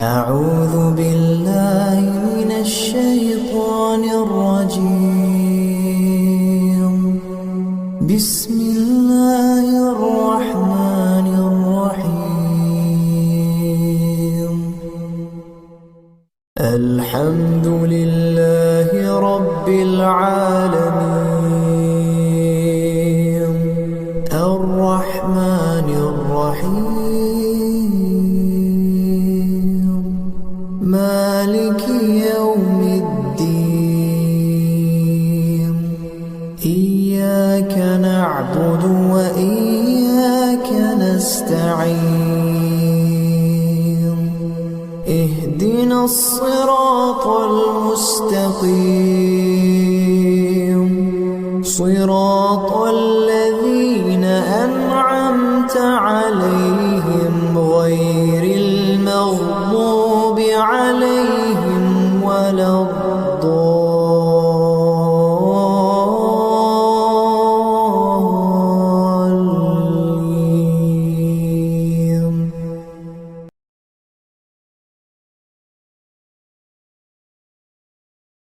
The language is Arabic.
أعوذ بالله من الشيطان الرجيم. بسم الله الرحمن الرحيم. الحمد لله رب العالمين الرحمن الرحيم مالك يوم الدين. إياك نعبد وإياك نستعين. اهدنا الصراط المستقيم صراط الذين أنعمت عليهم